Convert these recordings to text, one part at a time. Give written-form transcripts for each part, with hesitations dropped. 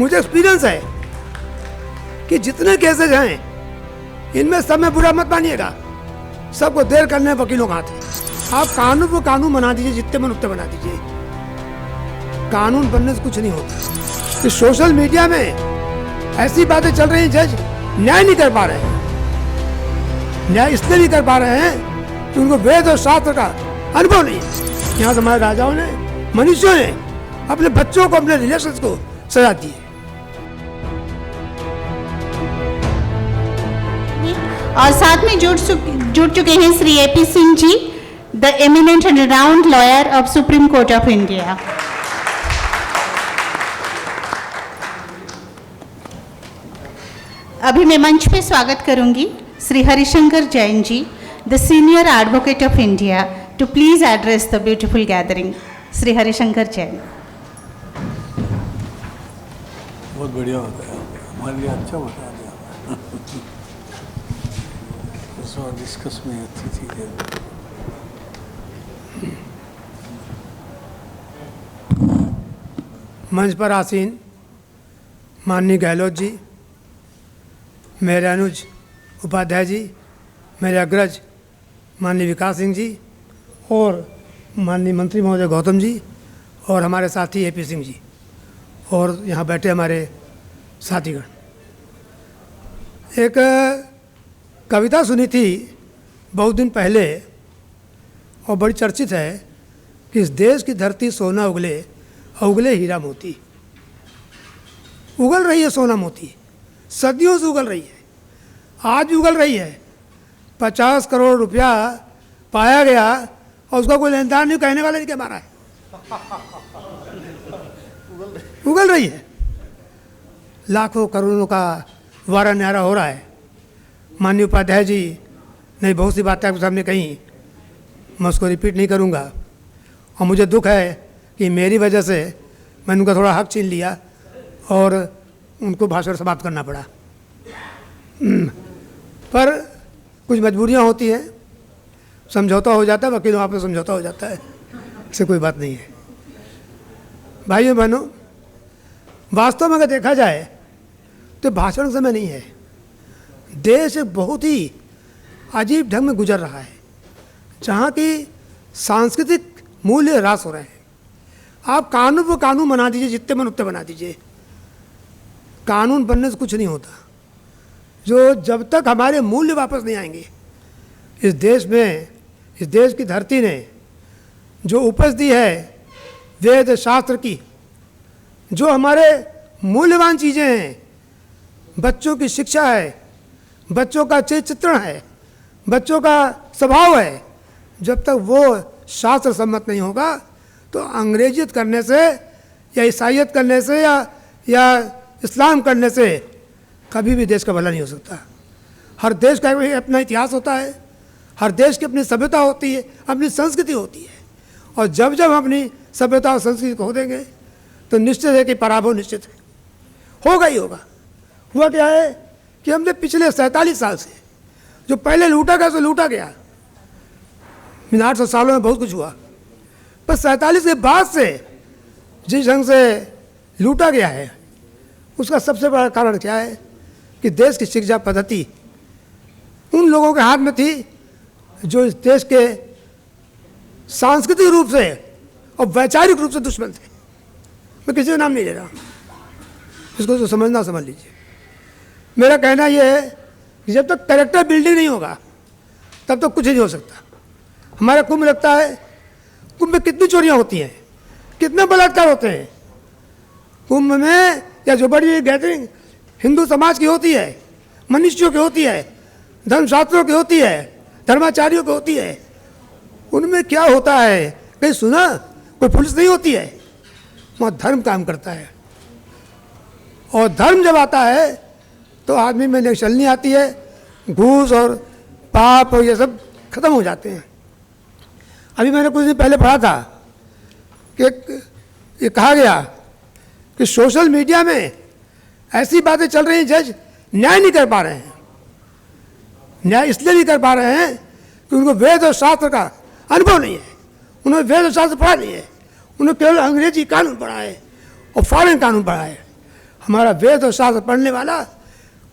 मुझे एक्सपीरियंस है कि जितने केसेज हैं इनमें सब में बुरा मत मानिएगा, सबको देर करने वकीलों का हाथ है। आप कानून को कानून बना दीजिए, जितने मन उतने बना दीजिए, कानून बनने से कुछ नहीं होता। इस सोशल मीडिया में ऐसी बातें चल रही हैं, जज न्याय नहीं कर पा रहे हैं। न्याय इसलिए नहीं कर पा रहे हैं कि उनको वेद और शास्त्र का अनुभव नहीं है। यहाँ हमारे राजाओं ने, मनुष्यों ने अपने बच्चों को, अपने रिलेशंस को सजा दी है। और साथ में जुड़ चुके हैं Shri AP Singh ji, the eminent and renowned lawyer of Supreme Court of India. अभी मैं मंच पे स्वागत करूंगी Shri Harishankar Jain ji, the senior advocate of India, to please address the beautiful gathering. Shri Harishankar Jain. बहुत बढ़िया होता है, हमारे लिए अच्छा बता दिया। डिस्कस में अच्छी चीज़ें। मंच पर आसीन माननीय गहलोत जी, मेरे अनुज उपाध्याय जी, मेरे अग्रज माननीय विकास सिंह जी, और माननीय मंत्री महोदय गौतम जी, और हमारे साथी AP सिंह जी, और यहाँ बैठे हमारे साथीगण। एक कविता सुनी थी बहुत दिन पहले और बड़ी चर्चित है कि इस देश की धरती सोना उगले, उगले हीरा मोती। उगल रही है सोना मोती, सदियों से उगल रही है, आज भी उगल रही है। 50 करोड़ रुपया पाया गया और उसका कोई लेनदार नहीं, कहने वाला नहीं क्या मारा है। उगल रही है, लाखों करोड़ों का वारा न्यारा हो रहा है। माननीय उपाध्याय जी ने बहुत सी बातें आपके सामने कही, मैं उसको रिपीट नहीं करूँगा। और मुझे दुख है कि मेरी वजह से मैंने उनका थोड़ा हक छीन लिया और उनको भाषण समाप्त करना पड़ा। पर कुछ मजबूरियाँ होती हैं, समझौता हो जाता है, वकीलों आपस में समझौता हो जाता है, इससे कोई बात नहीं है। भाइयों बहनों, वास्तव में अगर देखा जाए तो भाषण समय नहीं है। देश एक बहुत ही अजीब ढंग में गुजर रहा है, जहाँ की सांस्कृतिक मूल्य ह्रास हो रहे हैं। आप कानून को कानून बना दीजिए, जितने मन उतने बना दीजिए, कानून बनने से कुछ नहीं होता। जो जब तक हमारे मूल्य वापस नहीं आएंगे, इस देश में, इस देश की धरती ने जो उपज दी है वेद शास्त्र की, जो हमारे मूल्यवान चीज़ें हैं, बच्चों की शिक्षा है, बच्चों का चित्रण है, बच्चों का स्वभाव है, जब तक वो शास्त्र सम्मत नहीं होगा तो अंग्रेजियत करने से या ईसाइयत करने से या इस्लाम करने से कभी भी देश का भला नहीं हो सकता। हर देश का अपना इतिहास होता है, हर देश की अपनी सभ्यता होती है, अपनी संस्कृति होती है, और जब जब हम अपनी सभ्यता और संस्कृति को खो देंगे तो निश्चित है कि पराभव निश्चित है, होगा ही होगा। हुआ क्या है कि हमने पिछले 47 साल से जो पहले लूटा गया सो लूटा गया। 800 सालों में बहुत कुछ हुआ, पर 47 के बाद से जिस ढंग से लूटा गया है, उसका सबसे बड़ा कारण क्या है कि देश की शिक्षा पद्धति उन लोगों के हाथ में थी जो इस देश के सांस्कृतिक रूप से और वैचारिक रूप से दुश्मन थे। मैं किसी का नाम नहीं ले रहा, इसको तो समझना समझ लीजिए। मेरा कहना यह है कि जब तक कैरेक्टर बिल्डिंग नहीं होगा तब तक कुछ नहीं हो सकता। हमारा कुंभ लगता है, कुंभ में कितनी चोरियां होती हैं, कितने बलात्कार होते हैं। कुंभ में या जो बड़ी गैदरिंग हिंदू समाज की होती है, मनुष्यों की होती है, धर्मशास्त्रों की होती है, धर्माचार्यों की होती है, उनमें क्या होता है कहीं सुना? कोई पुलिस नहीं होती है, वहाँ धर्म काम करता है। और धर्म जब आता है तो आदमी में निश्चलनी आती है, घूस और पाप और ये सब खत्म हो जाते हैं। अभी मैंने कुछ दिन पहले पढ़ा था कि ये कहा गया कि सोशल मीडिया में ऐसी बातें चल रही हैं, जज न्याय नहीं कर पा रहे हैं। न्याय इसलिए नहीं कर पा रहे हैं कि उनको वेद और शास्त्र का अनुभव नहीं है, उन्होंने वेद और शास्त्र पढ़ा नहीं है, उन्होंने केवल अंग्रेजी कानून पढ़ा है और फॉरेन कानून पढ़ा है। हमारा वेद और शास्त्र पढ़ने वाला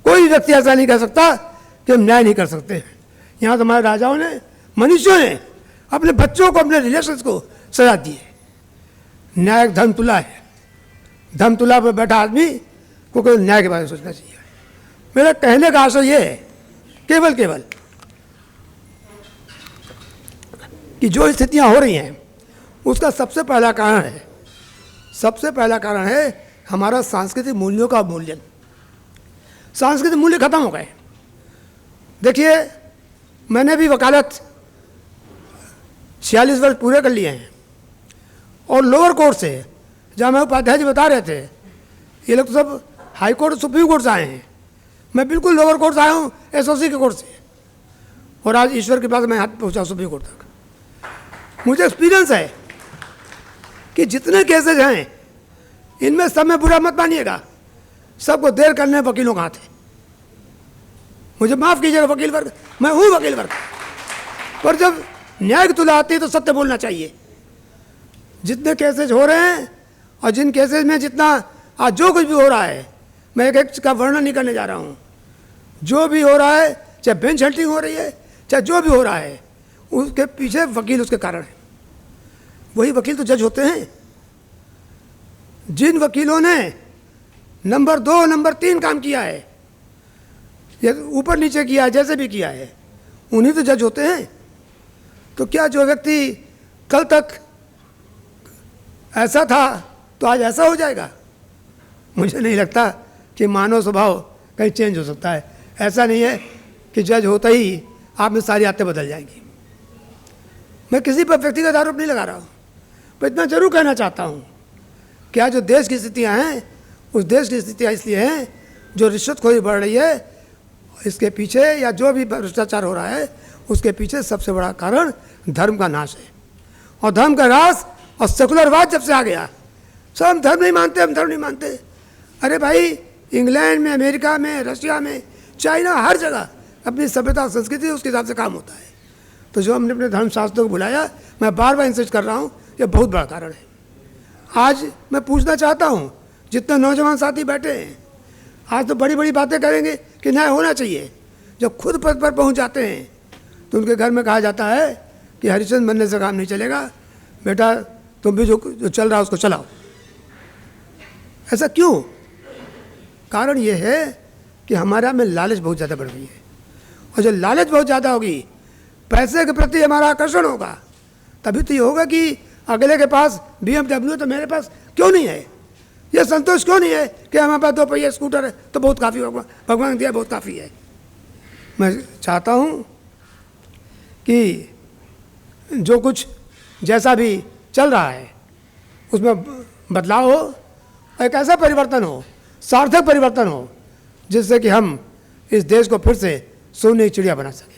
कोई व्यक्ति ऐसा नहीं कह सकता कि हम न्याय नहीं कर सकते। यहाँ तो हमारे राजाओं ने, मनुष्यों ने अपने बच्चों को, अपने रिलेशंस को सजा दी है। न्याय धर्मतुला है। धर्मतुला पर बैठा आदमी को केवल न्याय के बारे में सोचना चाहिए। मेरा कहने का आशय ये है केवल कि जो स्थितियाँ हो रही हैं उसका सबसे पहला कारण है हमारा सांस्कृतिक मूल्यों का अवमूल्यन। सांस्कृतिक मूल्य खत्म हो गए। देखिए, मैंने भी वकालत 46 वर्ष पूरे कर लिए हैं और लोअर कोर्ट से, जहाँ मैं उपाध्याय जी बता रहे थे, ये लोग तो सब हाई कोर्ट और सुप्रीम कोर्ट से आए हैं। मैं बिल्कुल लोअर कोर्ट से आया हूँ, एसओसी के कोर्ट से, और आज ईश्वर के पास मैं हाथ पहुँचा सुप्रीम कोर्ट तक। मुझे एक्सपीरियंस है कि जितने केसेज हैं इनमें सब में बुरा मत मानिएगा, सबको देर करने वकीलों का हाथ है। मुझे माफ़ कीजिएगा वकील वर्ग, मैं हूँ वकील वर्ग, पर जब न्याय की तुला आती है तो सत्य बोलना चाहिए। जितने केसेज हो रहे हैं और जिन केसेज में जितना आज जो कुछ भी हो रहा है, मैं एक का वर्णन नहीं करने जा रहा हूँ। जो भी हो रहा है, चाहे बेंच हंटिंग हो रही है, चाहे जो भी हो रहा है, उसके पीछे वकील उसके कारण है। वही वकील तो जज होते हैं। जिन वकीलों ने नंबर 2, नंबर 3 काम किया है, या ऊपर नीचे किया है, जैसे भी किया है, उन्हीं तो जज होते हैं। तो क्या जो व्यक्ति कल तक ऐसा था तो आज ऐसा हो जाएगा? मुझे नहीं लगता कि मानव स्वभाव कहीं चेंज हो सकता है। ऐसा नहीं है कि जज होता ही आप में सारी आदतें बदल जाएंगी। मैं किसी पर व्यक्तिगत आरोप नहीं लगा रहा हूँ, पर इतना जरूर कहना चाहता हूँ कि आज जो देश की स्थितियाँ हैं, उस देश की स्थितियाँ इसलिए हैं जो रिश्वतखोरी बढ़ रही है, इसके पीछे, या जो भी भ्रष्टाचार हो रहा है उसके पीछे सबसे बड़ा कारण धर्म का नाश है। और धर्म का नाश और सेकुलरवाद जब से आ गया, सब हम धर्म नहीं मानते, हम धर्म नहीं मानते। अरे भाई, इंग्लैंड में, अमेरिका में, रशिया में, चाइना, हर जगह अपनी सभ्यता और संस्कृति उसके हिसाब से काम होता है। तो जो हमने अपने धर्मशास्त्रों को बुलाया, मैं बार बार इंसिस्ट कर रहा हूँ, ये बहुत बड़ा कारण है। आज मैं पूछना चाहता हूँ, जितने नौजवान साथी बैठे हैं, आज तो बड़ी बड़ी बातें करेंगे कि न्याय होना चाहिए। जब खुद पद पर पहुँच जाते हैं तो उनके घर में कहा जाता है कि हरिश्चंद्र बनने से काम नहीं चलेगा, बेटा तुम भी जो चल रहा है उसको चलाओ। ऐसा क्यों? कारण ये है कि हमारा में लालच बहुत ज़्यादा बढ़ गई है, और जब लालच बहुत ज़्यादा होगी, पैसे के प्रति हमारा आकर्षण होगा, तभी तो ये होगा कि अगले के पास BMW तो मेरे पास क्यों नहीं है? ये संतोष क्यों नहीं है कि हमारे पास 2 पहिया स्कूटर है तो बहुत काफ़ी, भगवान दिया बहुत काफ़ी है। मैं चाहता हूँ कि जो कुछ जैसा भी चल रहा है उसमें बदलाव हो, एक ऐसा परिवर्तन हो, सार्थक परिवर्तन हो, जिससे कि हम इस देश को फिर से सोने की चिड़िया बना सकें।